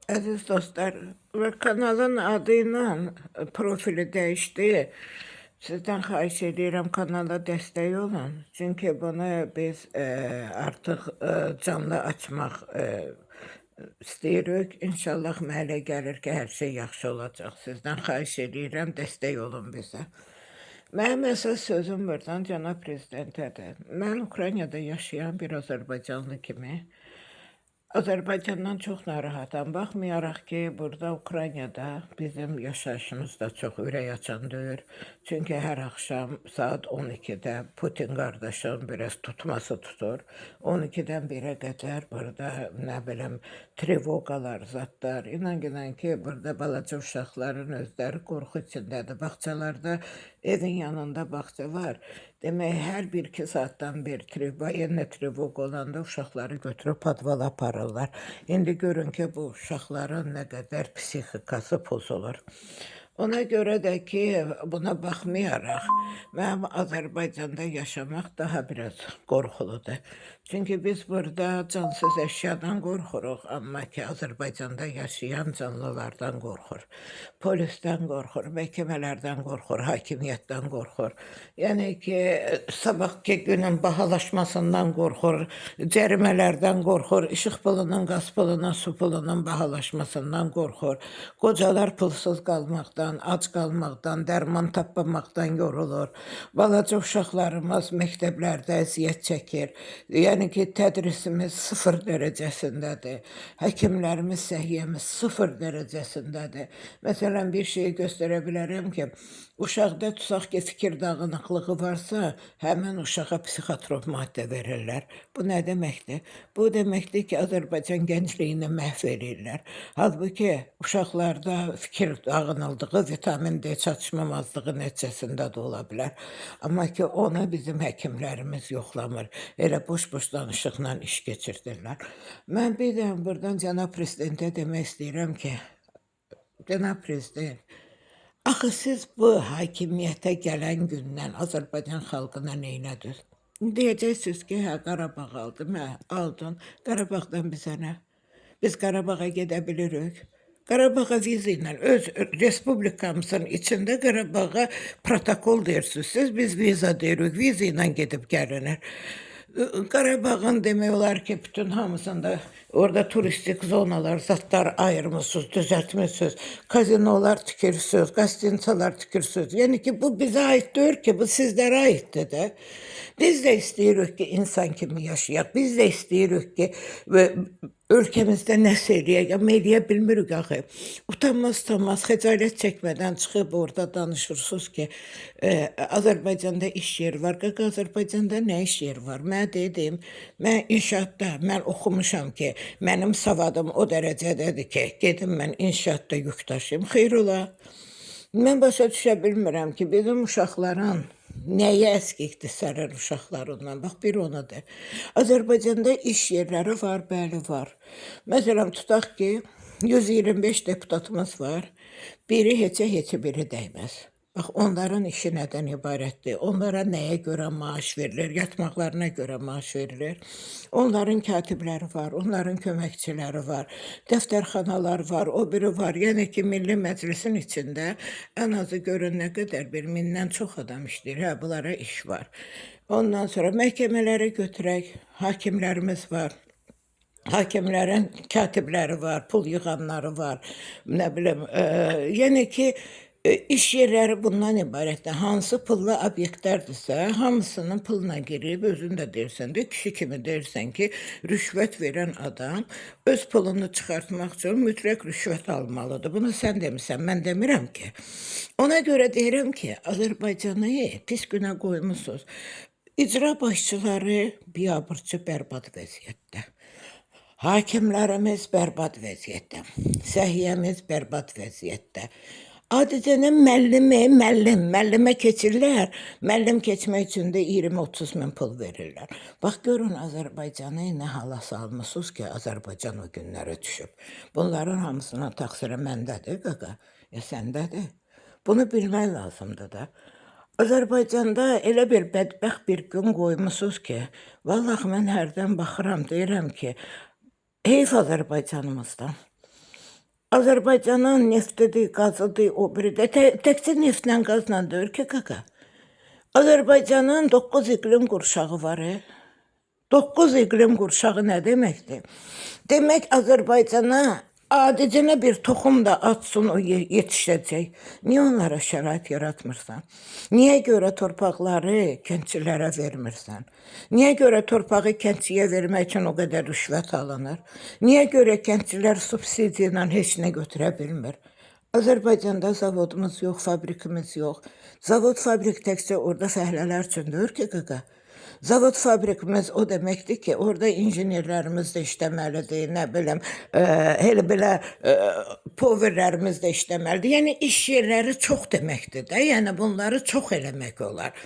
Əziz dostlar, və kanalın adı ilə profili dəyişdi. Sizdən xahiş edirəm kanala dəstək olun. Çünki bunu biz artıq canlı açmaq istəyirik. İnşallah mənə gəlir ki, hər şey yaxşı olacaq. Sizdən xahiş edirəm, dəstək olun bizə. Mənim əsas sözüm buradan cənab prezidentədir. Mən Ukraynada yaşayan bir Azərbaycanlı kimi Azərbaycandan çox narahatam. Baxmayaraq ki, burada Ukraynada bizim yaşayışımız da çox ürək açan deyil. Çünki hər axşam saat 12-də Putin qardaşım biraz tutması tutur. 12-dən 1-ə qədər burada nə bilim trevoqalar, zatlar. İnan ki, burada balaca uşaqların özləri qorxu içindədir. Bağçalarda evin yanında bağça var. Demək, hər 1-2 saatdan bir voyenne trevoq olanda uşaqları götürüb podvala aparırlar. İndi görün ki, bu uşaqların nə qədər psixikası pozulur. Ona görə də ki, buna baxmayaraq, mənim Azərbaycanda yaşamaq daha biraz qorxuludur. Çünki biz burada cansız əşyadan qorxuruq, amma ki, Azərbaycanda yaşayan canlılardan qorxur. Polisdən qorxur, məhkəmələrdən qorxur, hakimiyyətdən qorxur. Yəni ki, sabahki günün bahalaşmasından qorxur, cərimələrdən qorxur, işıq pulunun, qaz pulunun, su pulunun bahalaşmasından qorxur. Qocalar pulsuz qalmaqdan, ac qalmaqdan, dərman tapmamaqdan yorulur. Balaca uşaqlarımız məktəblərdə əziyyət çəkir. Yəni ki, tədrisimiz 0 dərəcəsindədir. Həkimlərimiz səhiyyəmiz 0 dərəcəsindədir. Məsələn, bir şeyi göstərə bilərəm ki, uşaqda tutaq ki, fikir dağınıqlığı varsa, həmin uşağa psixotrop maddə verirlər. Bu nə deməkdir? Bu deməkdir ki, Azərbaycan gəncliyini məhv edirlər. Halbuki uşaqlarda fikir dağınıqlığı vitamin D çatışmamazlığı nəticəsində də ola bilər. Amma ki, onu bizim həkimlərimiz yoxlamır. Elə boş-boş danışıqla iş keçirdirlər. Mən bir də buradan cənab prezidentə demək istəyirəm ki, cənab prezident, axı siz bu hakimiyyətə gələn gündən Azərbaycan xalqına neylədiniz? Deyəcəksiniz ki, hə, Qarabağ aldım, hə, aldın. Qarabağdan bizə nə? Biz Qarabağa gedə bilirik. Qarabağa viza ilə, öz respublikamızın içində Qarabağa protokol deyirsiniz. Siz biz viza deyirik, viza ilə gedib gəlinir. Qarabağın demək olar ki, bütün hamısında orada turistik zonalar, zatlar ayırmışsınız, düzəltmişsiniz, kazinolar tikirsiniz, qastinçalar tikirsiniz. Yəni ki, bu bizə aid deyil ki, bu sizlərə aiddir də. Biz də istəyirik ki, insan kimi yaşayaq, biz də istəyirik ki, ölkəmizdə nəsə eləyək, amma eləyə bilmirik axı. Utanmaz, xəcalət çəkmədən çıxıb orada danışırsınız ki, Azərbaycanda iş yeri var. Qaqa, Azərbaycanda nə iş yeri var? Mən dedim, mən inşaatda, mən oxumuşam ki, mənim savadım o dərəcədədir ki, gedim mən inşaatda yük daşıyım. Xeyr ola. Mən başa düşə bilmirəm ki, bizim uşaqların nəyə əskikdirsə uşaqlarından, bax bir onadır. Azərbaycanda iş yerləri var, bəli var. Məsələn, tutaq ki, 125 deputatımız var, biri heçə biri dəyməz. Bax, onların işi nədən ibarətdir? Onlara nəyə görə maaş verilir? Yatmaqlarına görə maaş verilir. Onların katibləri var, onların köməkçiləri var, dəftərxanalar var, o biri var. Yəni ki, Milli Məclisin içində ən azı görün nə qədər bir 1000-dən çox adam işləyir. Hə, bunlara iş var. Ondan sonra məhkəmələrə götürək, hakimlərimiz var. Hakimlərin katibləri var, pul yığanları var, nə bilim, yəni ki, iş yerləri bundan ibarətdir. Hansı pullu obyektlərdirsə, hamısının puluna girib, özün də deyirsən də, kişi kimi deyirsən ki, rüşvət verən adam öz pulunu çıxartmaq üçün mütləq rüşvət almalıdır. Bunu sən demisən, mən demirəm ki. Ona görə deyirəm ki, Azərbaycanı pis günə qoymusunuz. İcra başçıları biabırçı bərbad vəziyyətdə. Hakimlərimiz bərbad vəziyyətdə, səhiyyəmiz bərbad vəziyyətdə. Adicənin müəllimə keçirlər, müəllim keçmək üçün də 20-30 min pul verirlər. Bax, görün Azərbaycanı nə hala salmışsınız ki, Azərbaycan o günlərə düşüb. Bunların hamısının təqsiri məndədir, qaqa, ya səndədir. Bunu bilmək lazımdır da. Azərbaycanda elə bir bədbəxt bir gün qoymusunuz ki, vallahi mən hərdən baxıram, deyirəm ki, heyf Azərbaycanımızdan. Azərbaycanın neftidir, qazıdır, o biri də təkcə neftlə, qazla deyil ki, qaqa. Azərbaycanın 9 iqlim qurşağı var. 9 iqlim qurşağı nə deməkdir? Demək Azərbaycana adicinə bir toxum da atsın, o yetişəcək. Niyə onlara şərait yaratmırsan? Niyə görə torpaqları kəndçilərə vermirsən? Niyə görə torpağı kəndçiyə vermək üçün o qədər rüşvət alınır? Niyə görə kəndçilər subsidiya ilə heç nə götürə bilmir? Azərbaycanda zavodumuz yox, fabrikimiz yox. Zavod, fabrik təkcə orada fəhlələr üçün deyil ki, qaqa. Zavod fabrikimiz o deməkdir ki, orada injenerlərimiz də işləməlidir, nə bilim, elə belə powerlərimiz də işləməlidir. Yəni iş yerləri çox deməkdir də, yəni bunları çox eləmək olar.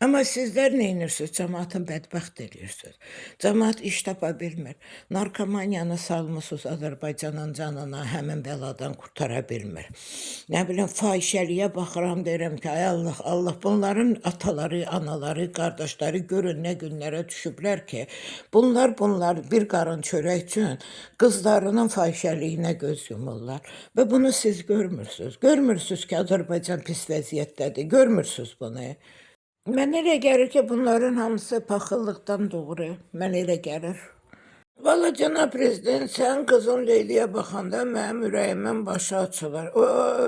Amma sizlər nə edirsiniz? Cəmaatın bədbəxt edirsiniz. Cəmaat iş tapa bilmir. Narkomaniyanı salmısınız Azərbaycanın canına, həmin bəladan qurtara bilmir. Nə bilim, fahişəliyə baxıram, deyirəm ki, ay Allah, Allah, bunların ataları, anaları, qardaşları görün nə günlərə düşüblər ki, bunlar bir qarın çörək üçün qızlarının fahişəliyinə göz yumurlar. Və bunu siz görmürsünüz. Görmürsünüz ki, Azərbaycan pis vəziyyətdədir. Görmürsünüz bunu. Mən elə gəlir ki, bunların hamısı paxıllıqdan doğru. Mən elə gəlir. Valla cənab prezident, sən qızın Leyliyə baxanda mənim ürəyimin başı açılır. O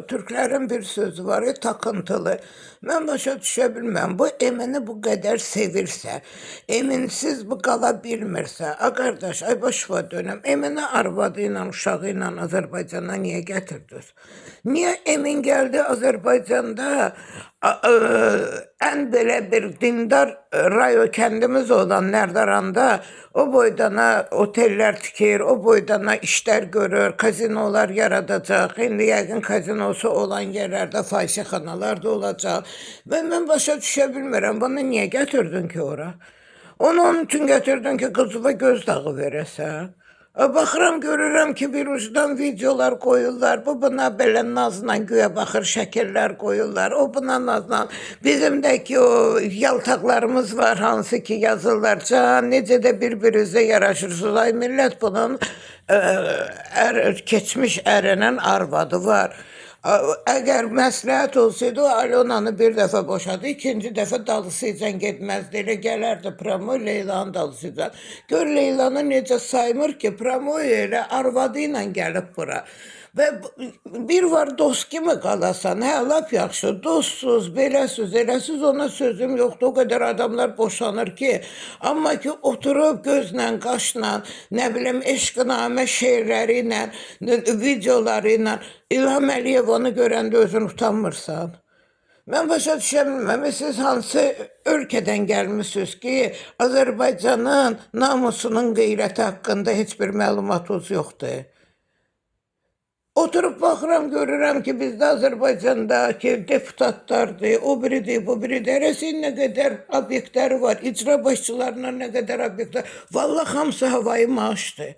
türklərin bir sözü var, takıntılı. Mən başa düşə bilməm. Bu Emini bu qədər sevirsə, Eminsiz bu qala bilmirsə, a qardaş, ay başva dönəm, Emini arvadı ilə, uşağı ilə Azərbaycana niyə gətirdiniz? Niyə Emin gəldi Azərbaycanda ən belə bir dindar rayo kəndimiz olan Nərdaranda o boydana oteller tikir, o boydana işlər görür, kazinolar yaradacaq. İndi yəqin kazinosu olan yerlərdə fahişəxanalar da olacaq. Və mən başa düşə bilmirəm, bunu niyə gətirdin ki ora? Onu onun üçün gətirdin ki, qızıva göz dağı verəsən. Baxıram, görürəm ki, bir ucdan videolar qoyurlar, bu buna belə nazla güya baxır, şəkillər qoyurlar, o buna nazla. Bizim də ki, o yaltaqlarımız var, hansı ki yazırlar, can, necə də bir-birinizə yaraşırsınız, ay millət, bunun keçmiş ərinin arvadı var. Əgər məsləhət olsaydı, o Alyonanı bir dəfə boşadı, ikinci dəfə dalısıyla getməzdi. Elə gələrdi Pramoy Leylanın dalısıyla. Gör Leylanı necə saymır ki, Pramoy elə arvadı ilə gəlib bura. Və bir var dost kimi qalasan, hə, lap yaxşı, dostsuz, beləsiz, eləsiz, ona sözüm yoxdur, o qədər adamlar boşanır ki, amma ki, oturub gözlə, qaşla, nə bilim, eşqinamə şeirləri ilə, videoları ilə, İlham Əliyev onu görəndə özün utanmırsan. Mən başa düşə bilməm, siz hansı ölkədən gəlmişsiniz ki, Azərbaycanın namusunun qeyrəti haqqında heç bir məlumatınız yoxdur. Oturup baxıram, görürəm ki, bizdə Azərbaycandakı deputatlardır, o biridir, bu biridir, rəsin nə qədər obyektləri var, icra başçılarına nə qədər obyektlər, vallahi hamısı havayı maaşdır.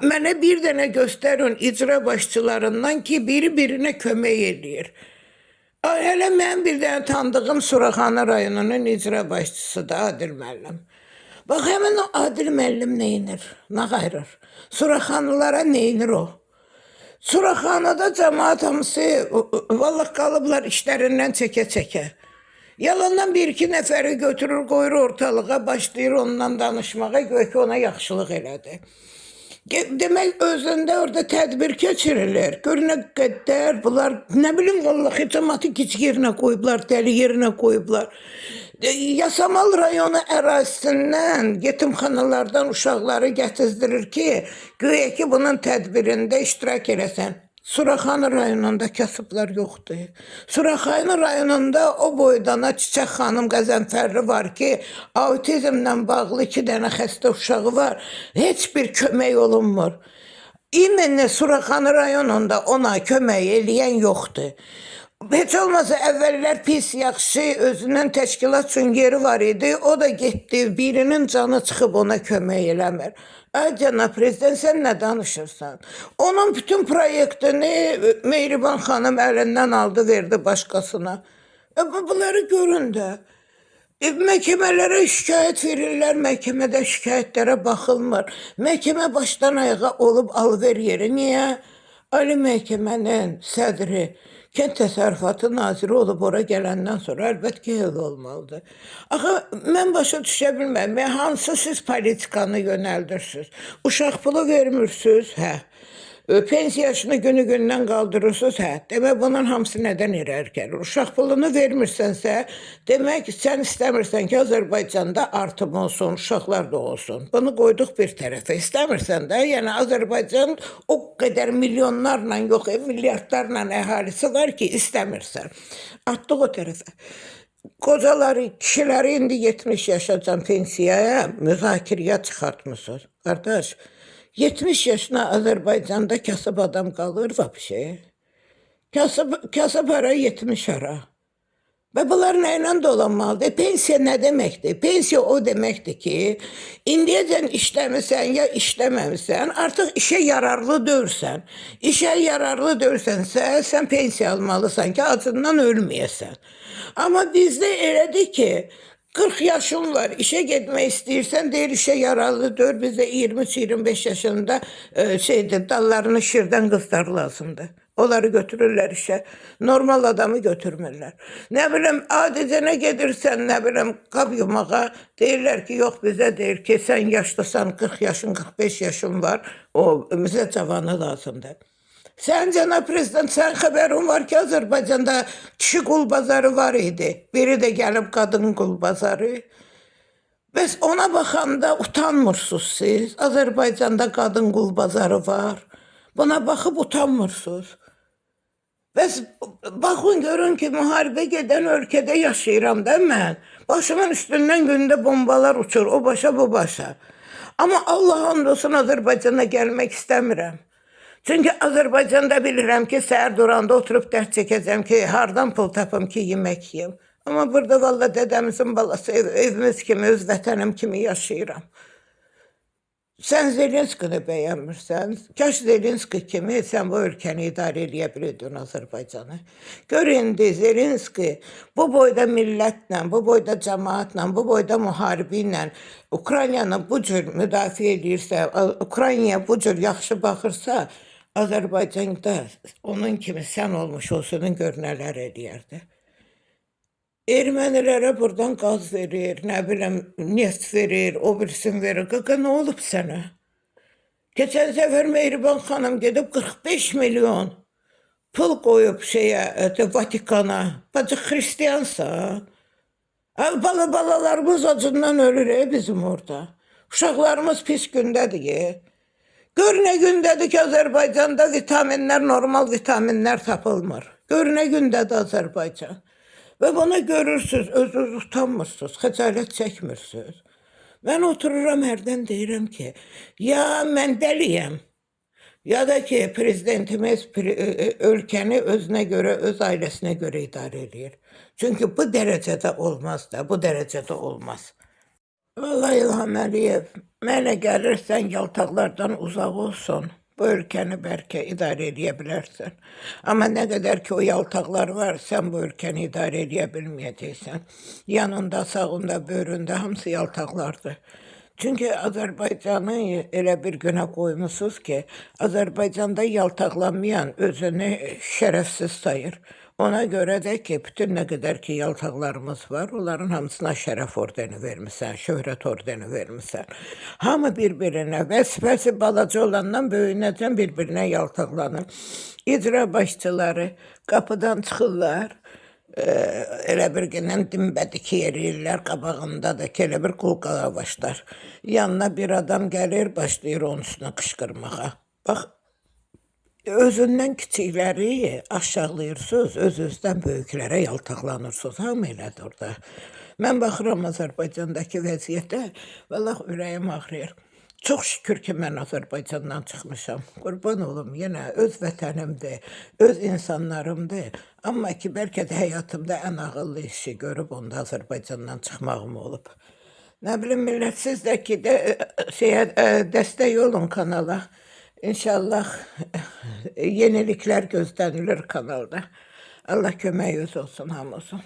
Mənə bir dənə göstərin icra başçılarından ki, biri-birinə kömək eləyir. Hələ mən bir dənə tanıdığım Suraxanı rayonunun icra başçısıdır, Adil müəllim. Bax, həmin o Adil müəllim neyinir, nə qayırır? Suraxanlılara neyinir o? Suraxanada cəmaat hamısı vallahi qalıblar işlərindən çəkə-çəkə. Yalandan bir-iki nəfəri götürür, qoyur ortalığa, başlayır ondan danışmağa, göy ki ona yaxşılıq elədi. Demək özündə orada tədbir keçirilir. Gör nə qədər bunlar, nə bilim vallahi cəmaatı gic yerinə qoyublar, dəli yerinə qoyublar. Yasamal rayonu ərazisindən yetimxanalardan uşaqları gətizdirir ki, güya ki bunun tədbirində iştirak eləsən. Suraxanı rayonunda kasıblar yoxdur. Suraxanı rayonunda o boydana Çiçək xanım Qəzənfərli var ki, autizmlə bağlı 2 dənə xəstə uşağı var. Heç bir kömək olunmur. İmенно Suraxanı rayonunda ona kömək eləyən yoxdur. Heç olmasa əvvəllər pis, yaxşı, özünün təşkilat üçün yeri var idi. O da getdi, birinin canı çıxıb ona kömək eləmir. Ay cənab prezident, sən nə danışırsan? Onun bütün proyektini Mehriban xanım əlindən aldı, verdi başqasına. Bunları görün də. Məhkəmələrə şikayət verirlər, məhkəmədə şikayətlərə baxılmır. Məhkəmə başdan ayağa olub alıver yeri. Niyə? Ali Məhkəmənin sədri, Kənd Təsərrüfatı naziri olub ora gələndən sonra əlbət ki, elə olmalıdır. Axı, mən başa düşə bilməm, hansı siz politikanı yönəldirsiniz? Uşaq pulu vermirsiniz, hə. Pensiya yaşını günü-gündən qaldırırsınız, hə. Demək, bunun hamısı nədən irəli gəlir? Uşaq pulunu vermirsənsə, demək, sən istəmirsən ki, Azərbaycanda artım olsun, uşaqlar da olsun. Bunu qoyduq bir tərəfə. İstəmirsən də, yəni Azərbaycan o qədər milyonlarla yox, milyardlarla əhalisi var ki, istəmirsən. Atdıq o tərəfə. Qocaları, kişiləri indi 70 yaşacan pensiyaya müzakirəyə çıxartmısınız. Qardaş, 70 yaşına Azərbaycanda kasıb adam qalır vəbşə. Kasıb ara, 70 ara. Və bunlar nə ilə dolanmalıdır? Pensiya nə deməkdir? Pensiya o deməkdir ki, indiyəcən işləmirsən ya işləməmirsən, artıq işə yararlı deyilsən. İşə yararlı deyilsənsə, sən pensiya almalısan ki, acından ölməyəsən. Amma bizdə elədir ki, 40 yaşın var, işe getmək istəyirsən, deyir işe yararlı deyil, bizdə 23-25 yaşında dallarını şirdən qızlar lazımdır. Onları götürürlər işe, normal adamı götürmürlər. Nə bilim, adicənə gedirsən, nə bilim, qab yumağa, deyirlər ki, yox bizə deyir ki, sən yaşlısan, 40 yaşın, 45 yaşın var, o bizə cavanı lazımdır. Sən, cənab prezident, sən xəbərin var ki, Azərbaycanda kişi qul bazarı var idi. Biri də gəlib qadın qul bazarı. Bəs ona baxanda utanmırsınız siz. Azərbaycanda qadın qul bazarı var. Buna baxıb utanmırsınız. Bəs baxın, görün ki, müharibə gedən ölkədə yaşayıram da mən. Başımın üstündən gündə bombalar uçur, o başa bu başa. Amma Allah andolsun Azərbaycana gəlmək istəmirəm. Çünki Azərbaycanda bilirəm ki, səhər duranda oturub dərd çəkəcəm ki, hardan pul tapım ki, yemək yiyim. Amma burada valla dədəmizin balası evimiz kimi, öz vətənim kimi yaşayıram. Sən Zelenskini bəyənmirsən, kaş Zelenski kimi sən bu ölkəni idarə eləyə bilirdin Azərbaycanı. Gör indi Zelenski bu boyda millətlə, bu boyda cəmaatla, bu boyda müharibə ilə Ukraynanı bu cür müdafiə edirsə, Ukraynaya bu cür yaxşı baxırsa, Azərbaycanda onun kimi sən olmuş olsunun gör nələr eləyərdi. Ermənilərə buradan qaz verir, nə bilim, neft verir, o birisin verir. Qaqa, nə olub sənə? Keçən səfər Mehriban xanım gedib 45 milyon pul qoyub Vatikana. Bacı, xristiyansa. Balalarımız acından ölür bizim orada. Uşaqlarımız pis gündədir. Gör nə gündədir ki, Azərbaycanda vitaminlər, normal vitaminlər tapılmır. Gör nə gündədir Azərbaycan. Və bunu görürsünüz, özünüz utanmırsınız, xəcalət çəkmirsiniz. Mən otururam, hərdən deyirəm ki, ya mən dəliyəm, ya da ki, prezidentimiz ölkəni özünə görə, öz ailəsinə görə idarə edir. Çünki bu dərəcədə olmaz da, bu dərəcədə olmaz. Vallahi İlham Əliyev, mənə gəlirsən, yaltaqlardan uzaq olsun. Bu ölkəni bəlkə idarə edə bilərsən. Amma nə qədər ki o yaltaqlar var, sən bu ölkəni idarə edə bilməyəcəksən. Yanında, sağında, böyründə hamısı yaltaqlardır. Çünki Azərbaycanı elə bir günə qoymuşsunuz ki, Azərbaycanda yaltaqlanmayan özünü şərəfsiz sayır. Ona görə də ki, bütün nə qədər ki yaltaqlarımız var, onların hamısına şərəf ordeni vermişsən, şöhrət ordeni vermişsən. Hamı bir-birinə, vəzifəsi balaca olandan böyünəcən bir-birinə yaltaqlanır. İcra başçıları qapıdan çıxırlar, elə bir gündən dimbədik yerirlər, qabağında da ki, elə bir qulqala başlar. Yanına bir adam gəlir, başlayır onun üstünə qışqırmağa. Bax, özündən kiçikləri aşağılayırsınız, öz-özdən böyüklərə yaltaqlanırsınız. Hamı elədir orada. Mən baxıram Azərbaycandakı vəziyyətə, vallahi ürəyim ağrıyır. Çox şükür ki, mən Azərbaycandan çıxmışam. Qurban olum, yenə öz vətənimdir, öz insanlarımdır. Amma ki, bəlkə də həyatımda ən ağıllı işi görüb onda Azərbaycandan çıxmağım olub. Nə bilim, millət, siz də ki, dəstək olun kanala. İnşallah yeniliklər gözlənilir kanalda. Allah köməyiniz olsun hamımızın.